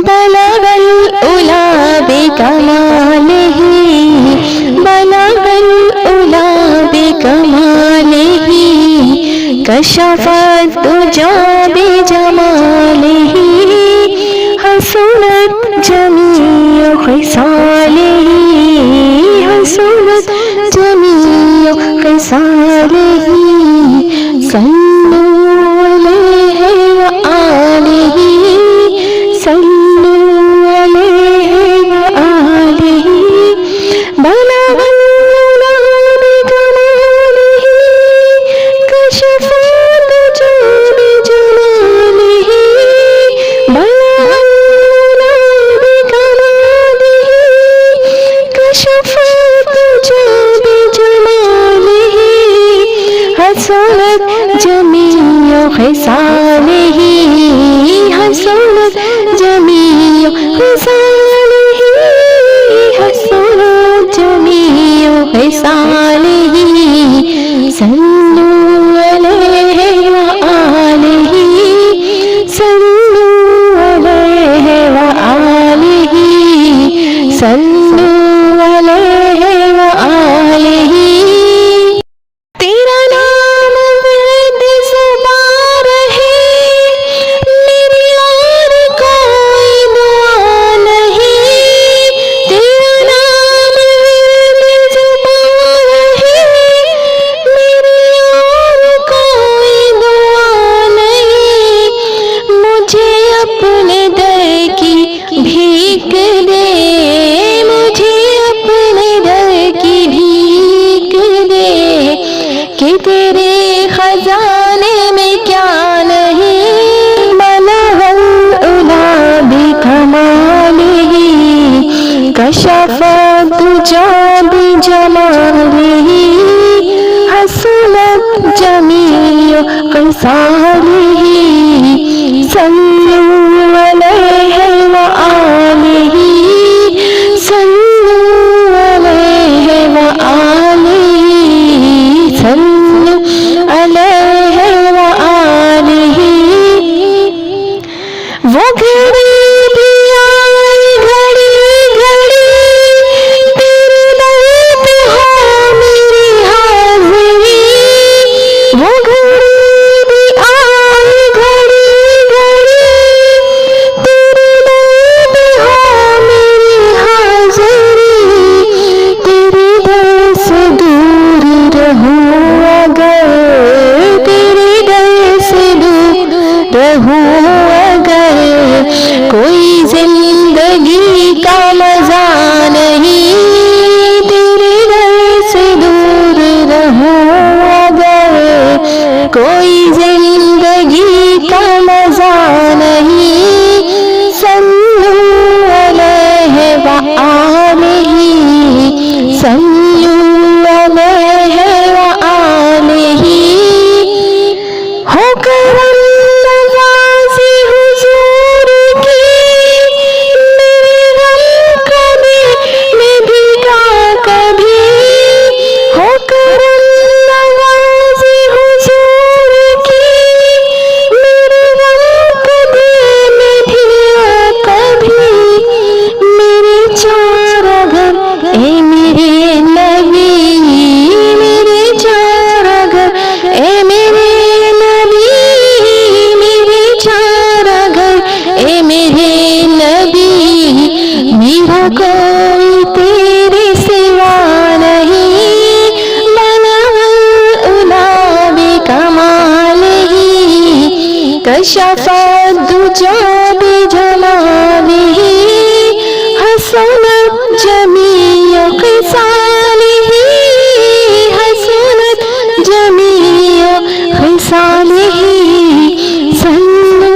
بلغ العلا بکمالہ بلغ العلا بکمالہ کشف الدجی بجمالہ حسنت جمیع خصالہ حسنت جمیع خصالہ صلوا علیہ وآلہ صلوا علیہ وآلہ بلغ العلا بکمالہ کشف الدجی بجمالہ بلغ العلا بکمالہ کشف الدجی بجمالہ حسنت جمیع خصالہ حسنت جمیع خصالہ حسنت جمیع خصالہ صلوا علیہ وآلہ صلوا علیہ وآلہ صلوا علیہ وآلہ تیرا نام ورد زبان رہے میری اور کوئی دعا نہیں تیرا نام ورد زبان رہے میری اور کوئی دعا نہیں مجھے اپنے در کی بھیک دے مجھے اپنے در کی بھیک دے کہ تیرے خزانے میں کیا نہیں بلغ العلا بکمالہ کشف الدجی بجمالہ حسنت جمیع خصالہ صلوا علیہ وآلہ صلوا علیہ وآلہ صلوا علیہ وآلہ وہ گھڑی بھی آئی گھڑی گھڑی تیرے در پہ ہو میری حاضری وہ گھڑی بھی آئی گھڑی گھڑی تیرے در پہ ہو میری حاضری تیرے در سے دور رہوں اگر تیرے در سے دور رہوں اگر کوئی زندگی کا مزہ نہیں تیرے در سے دور رہوں اگر کوئی زندگی کا مزہ نہیں صلوا علیہ وآلہ صلوا علیہ وآلہ ہو کرم نوازی حضور کی میرے غم کبھی میں بھیگا کبھی ہو کرم نوازی حضور کی میرے غم کبھی میں بھیگا کبھی میرے چار گھر اے میرے نبی میرے چار گھر اے میرے نبی میرے چار گھر اے میرے نبی میرا کوئی تیرے سوا نہیں بلغ العلا بکمالہ کشف الدجی بجمالہ حسنت جمیع خصالہ حسنت جمیع خصالہ صلوا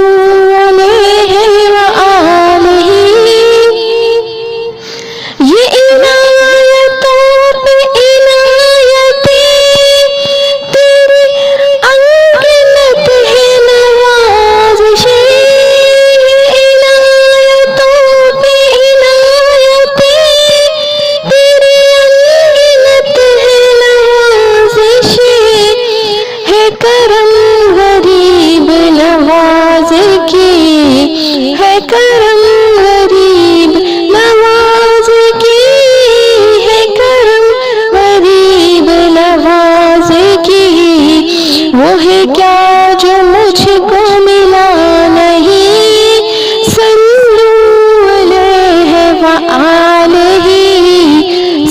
علیہ وآلہ یہ عنایتوں پہ عنایتیں تیری انگنت ہے نوازشیں عنایتوں پہ عنایتیں تیری انگنت ہے نوازشیں ہے کرم غریب نواز کی ہے کرم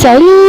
صلی